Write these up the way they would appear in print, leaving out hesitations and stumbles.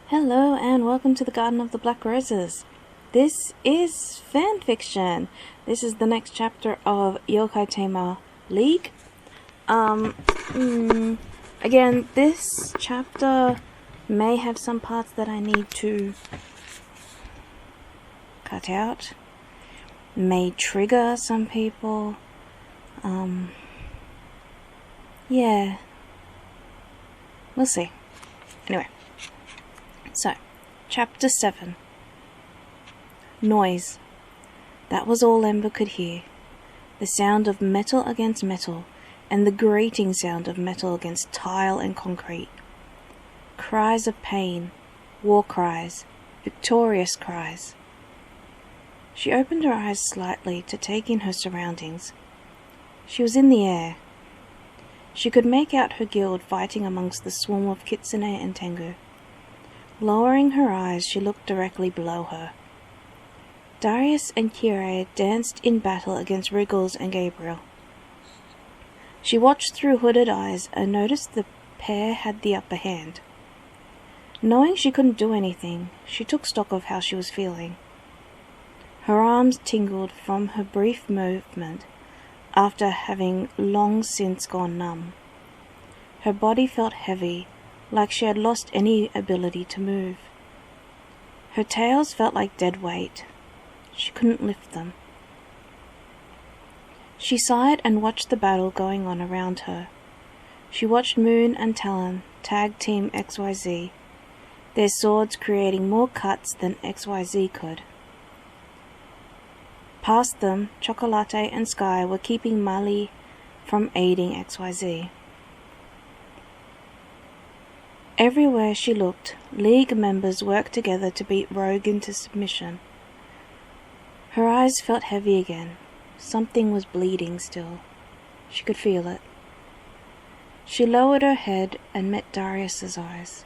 Hello and welcome to the Garden of the Black Roses. This is fanfiction. This is the next chapter of Yokai Tamer League. Again, this chapter may have some parts that I need to cut out. May trigger some people. Yeah. We'll see. Anyway. So, Chapter 7. Noise. That was all Ember could hear. The sound of metal against metal, and the grating sound of metal against tile and concrete. Cries of pain, war cries, victorious cries. She opened her eyes slightly to take in her surroundings. She was in the air. She could make out her guild fighting amongst the swarm of kitsune and tengu. Lowering her eyes, she looked directly below her. Darius and Kirae danced in battle against Wriggles and Gabriel. She watched through hooded eyes and noticed the pair had the upper hand. Knowing she couldn't do anything, she took stock of how she was feeling. Her arms tingled from her brief movement after having long since gone numb. Her body felt heavy, like she had lost any ability to move. Her tails felt like dead weight. She couldn't lift them. She sighed and watched the battle going on around her. She watched Moon and Talon tag team XYZ, their swords creating more cuts than XYZ could. Past them, Chocolate and Sky were keeping Mali from aiding XYZ. Everywhere she looked, League members worked together to beat Rogue into submission. Her eyes felt heavy again. Something was bleeding still. She could feel it. She lowered her head and met Darius's eyes.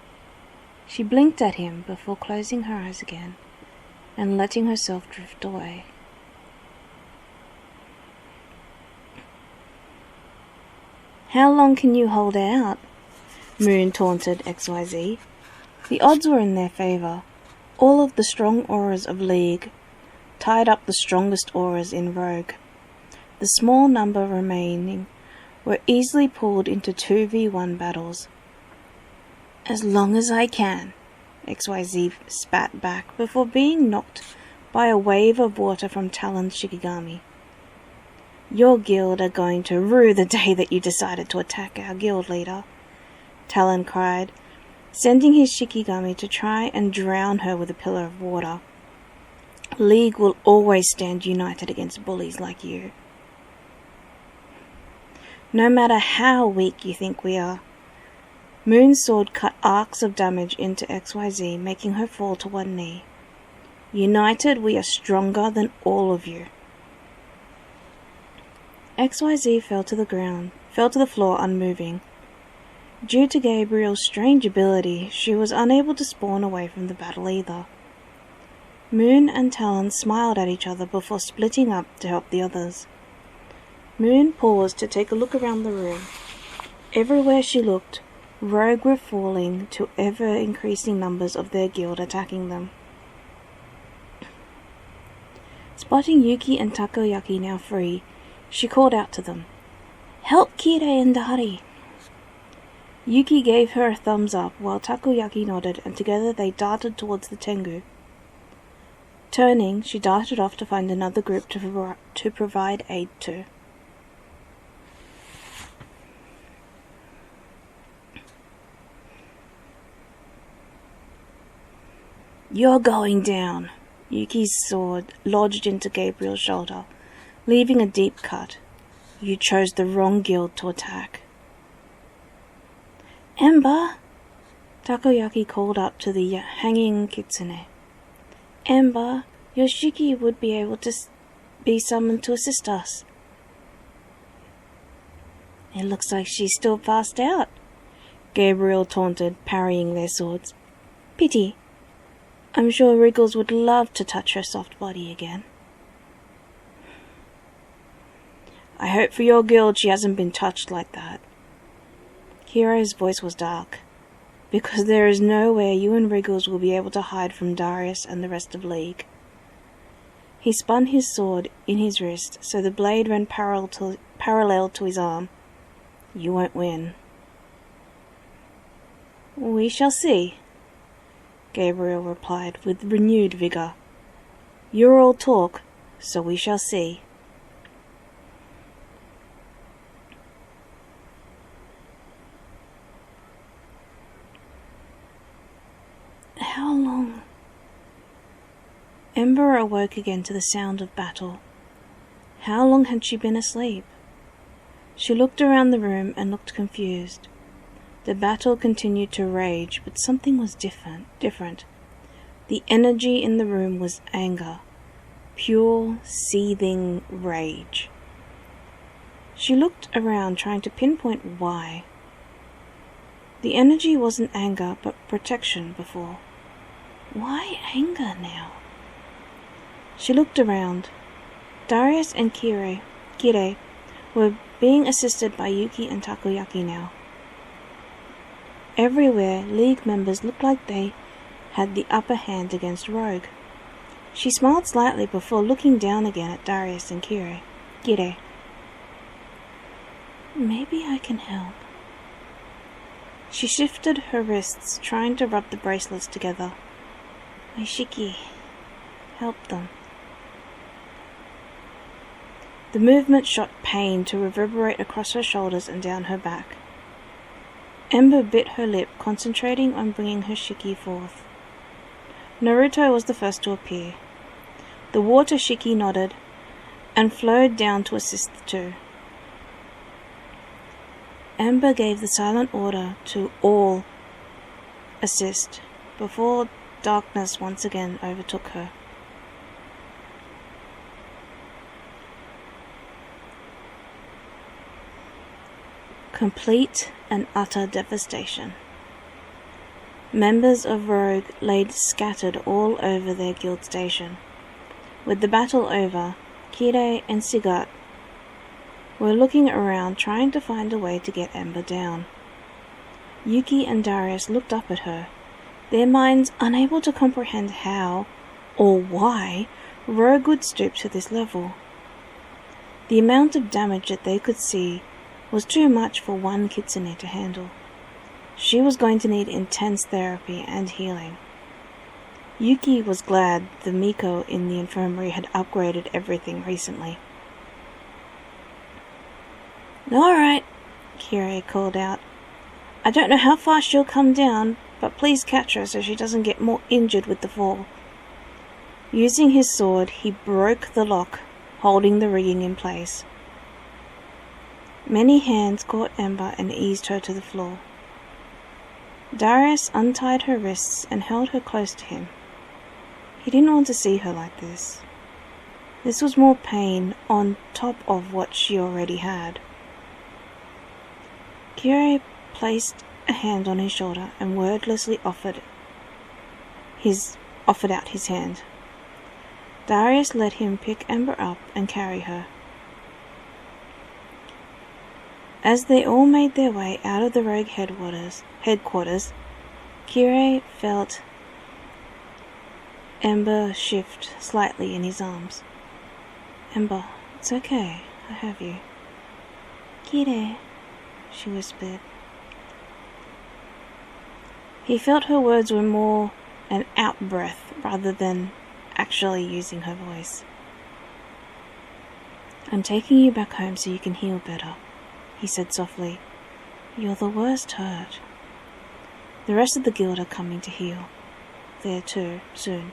She blinked at him before closing her eyes again and letting herself drift away. "How long can you hold out?" Moon taunted XYZ. The odds were in their favor. All of the strong auras of League tied up the strongest auras in Rogue. The small number remaining were easily pulled into 2v1 battles. "As long as I can," XYZ spat back before being knocked by a wave of water from Talon's Shikigami. "Your guild are going to rue the day that you decided to attack our guild leader," Talon cried, sending his Shikigami to try and drown her with a pillar of water. "League will always stand united against bullies like you. No matter how weak you think we are." Moon's sword cut arcs of damage into XYZ, making her fall to one knee. "United, we are stronger than all of you." XYZ fell to the floor unmoving. Due to Gabriel's strange ability, she was unable to spawn away from the battle either. Moon and Talon smiled at each other before splitting up to help the others. Moon paused to take a look around the room. Everywhere she looked, Rogue were falling to ever-increasing numbers of their guild attacking them. Spotting Yuki and Takoyaki now free, she called out to them, "Help Kirae and Dari!" Yuki gave her a thumbs up while Takoyaki nodded, and together they darted towards the tengu. Turning, she darted off to find another group to provide aid to. "You're going down." Yuki's sword lodged into Gabriel's shoulder, leaving a deep cut. "You chose the wrong guild to attack." "Ember!" Takoyaki called up to the hanging kitsune. "Ember, your Shiki would be able to be summoned to assist us." "It looks like she's still passed out," Gabriel taunted, parrying their swords. "Pity. I'm sure Wriggles would love to touch her soft body again." "I hope for your guild she hasn't been touched like that." Kirae's voice was dark. because there is nowhere you and Wriggles will be able to hide from Darius and the rest of League. He spun his sword in his wrist so the blade ran parallel to his arm. You won't win. We shall see, Gabriel replied with renewed vigour. You're all talk, so we shall see. How long? Ember awoke again to the sound of battle. How long had she been asleep? She looked around the room and looked confused. The battle continued to rage, but something was different. The energy in the room was anger, pure, seething rage. She looked around trying to pinpoint why. The energy wasn't anger, but protection before. Why anger now? She looked around. Darius and Kire were being assisted by Yuki and Takoyaki now. Everywhere, League members looked like they had the upper hand against Rogue. She smiled slightly before looking down again at Darius and Kire. Maybe I can help. She shifted her wrists, trying to rub the bracelets together. My Shiki, help them. The movement shot pain to reverberate across her shoulders and down her back. Ember bit her lip, concentrating on bringing her Shiki forth. Naruto was the first to appear. The water Shiki nodded and flowed down to assist the two. Ember gave the silent order to all assist before darkness once again overtook her. Complete and utter devastation. Members of Rogue laid scattered all over their guild station. With the battle over, Kire and Sigat were looking around trying to find a way to get Ember down. Yuki and Darius looked up at her, their minds unable to comprehend how, or why, Rogue would stoop to this level. The amount of damage that they could see was too much for one kitsune to handle. She was going to need intense therapy and healing. Yuki was glad the Miko in the infirmary had upgraded everything recently. Alright, Kire called out. I don't know how fast she'll come down, but please catch her so she doesn't get more injured with the fall. Using his sword, he broke the lock, holding the rigging in place. Many hands caught Ember and eased her to the floor. Darius untied her wrists and held her close to him. He didn't want to see her like this. This was more pain on top of what she already had. Kire placed a hand on his shoulder and wordlessly offered out his hand. Darius let him pick Ember up and carry her. As they all made their way out of the Rogue headquarters, Kire felt Ember shift slightly in his arms. Ember, it's okay, I have you. Kire, she whispered. He felt her words were more an out-breath rather than actually using her voice. I'm taking you back home so you can heal better, he said softly. You're the worst hurt. The rest of the guild are coming to heal. There too, soon.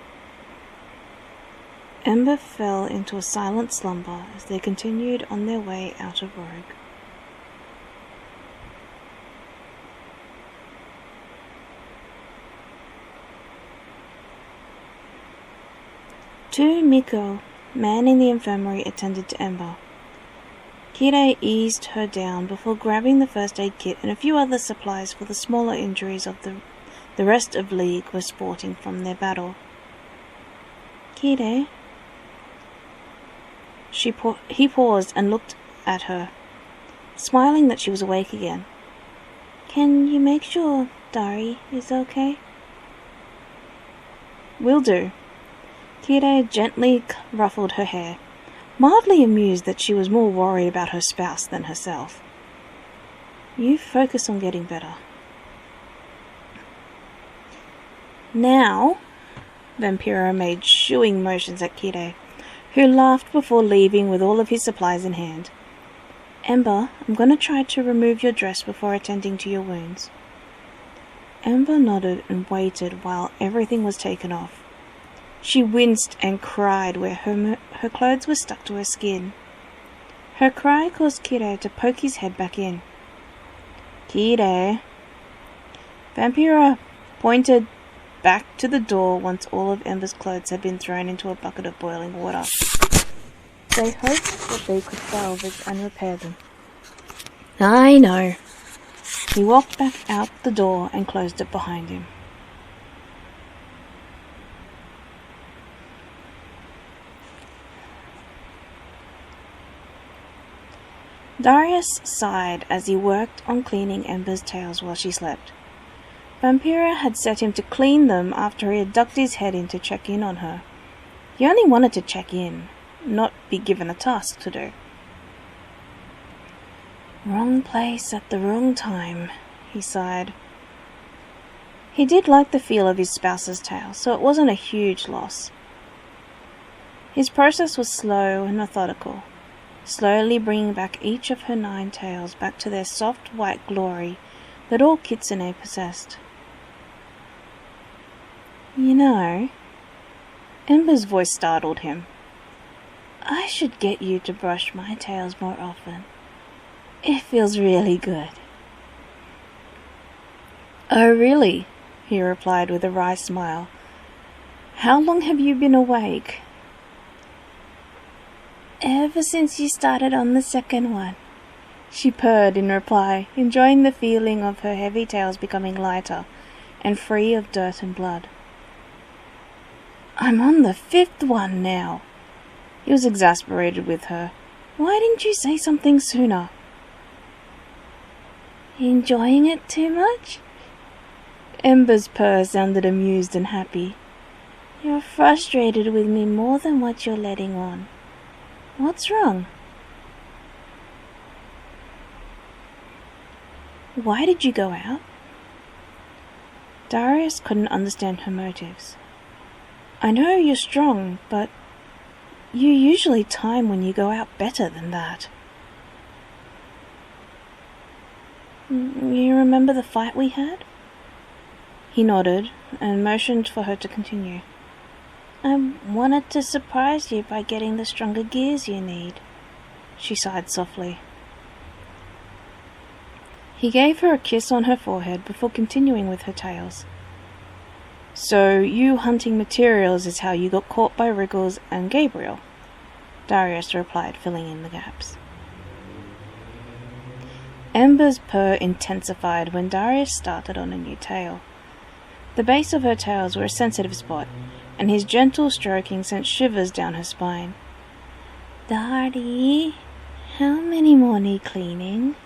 Ember fell into a silent slumber as they continued on their way out of Rogue. Two Miko, manning the infirmary, attended to Ember. Kire eased her down before grabbing the first aid kit and a few other supplies for the smaller injuries of the rest of League were sporting from their battle. Kire? He paused and looked at her, smiling that she was awake again. Can you make sure Dari is okay? Will do. Kirei gently ruffled her hair, mildly amused that she was more worried about her spouse than herself. You focus on getting better. Now, Vampiro made shooing motions at Kirei, who laughed before leaving with all of his supplies in hand. Ember, I'm going to try to remove your dress before attending to your wounds. Ember nodded and waited while everything was taken off. She winced and cried where her clothes were stuck to her skin. Her cry caused Kirei to poke his head back in. Kirei. Vampiro pointed back to the door once all of Ember's clothes had been thrown into a bucket of boiling water. They hoped that they could salvage and repair them. I know. He walked back out the door and closed it behind him. Darius sighed as he worked on cleaning Ember's tails while she slept. Vampiro had set him to clean them after he had ducked his head in to check in on her. He only wanted to check in, not be given a task to do. Wrong place at the wrong time, he sighed. He did like the feel of his spouse's tail, so it wasn't a huge loss. His process was slow and methodical, slowly bringing back each of her 9 tails back to their soft white glory that all kitsune possessed. You know, Ember's voice startled him. I should get you to brush my tails more often. It feels really good. Oh, really? He replied with a wry smile. How long have you been awake? Ever since you started on the second one, she purred in reply, enjoying the feeling of her heavy tails becoming lighter and free of dirt and blood. I'm on the 5th one now. He was exasperated with her. Why didn't you say something sooner? Enjoying it too much? Ember's purr sounded amused and happy. You're frustrated with me more than what you're letting on. What's wrong? Why did you go out? Darius couldn't understand her motives. I know you're strong, but you usually time when you go out better than that. You remember the fight we had? He nodded and motioned for her to continue. I wanted to surprise you by getting the stronger gears you need. She sighed softly. He gave her a kiss on her forehead before continuing with her tales. So you hunting materials is how you got caught by Wriggles and Gabriel, Darius replied, filling in the gaps. Ember's purr intensified when Darius started on a new tale. The base of her tails were a sensitive spot, and his gentle stroking sent shivers down her spine. Daddy, how many more need cleaning?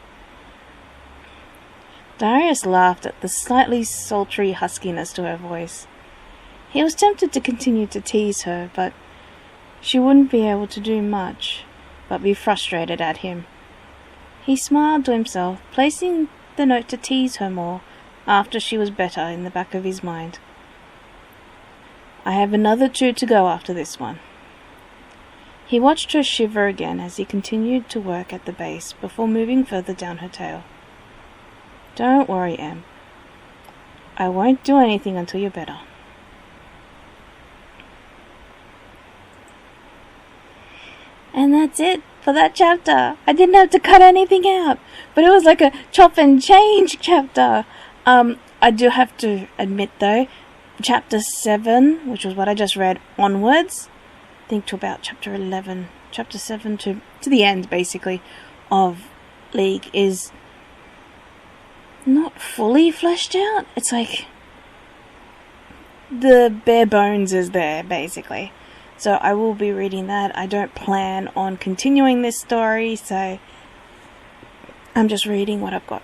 Darius laughed at the slightly sultry huskiness to her voice. He was tempted to continue to tease her, but she wouldn't be able to do much but be frustrated at him. He smiled to himself, placing the note to tease her more after she was better in the back of his mind. I have another 2 to go after this one. He watched her shiver again as he continued to work at the base before moving further down her tail. Don't worry, Em. I won't do anything until you're better. And that's it for that chapter. I didn't have to cut anything out, but it was like a chop and change chapter. I do have to admit though, chapter 7, which was what I just read, onwards, I think to about chapter 11, chapter 7 to the end basically of League is not fully fleshed out. It's like the bare bones is there basically. So I will be reading that. I don't plan on continuing this story, so I'm just reading what I've got.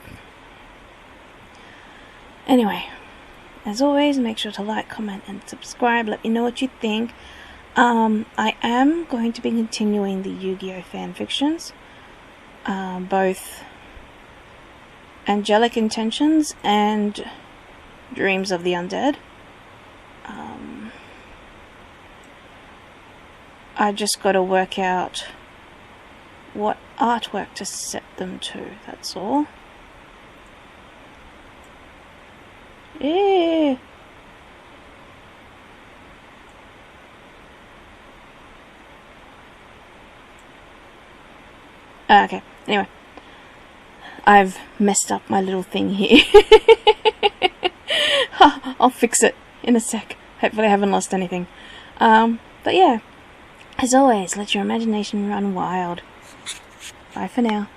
Anyway, as always, make sure to like, comment, and subscribe. Let me know what you think. I am going to be continuing the Yu-Gi-Oh! Fanfictions. Both Angelic Intentions and Dreams of the Undead. I just got to work out what artwork to set them to, that's all. Yeah. Okay, anyway. I've messed up my little thing here. I'll fix it in a sec. Hopefully I haven't lost anything. But yeah, as always, let your imagination run wild. Bye for now.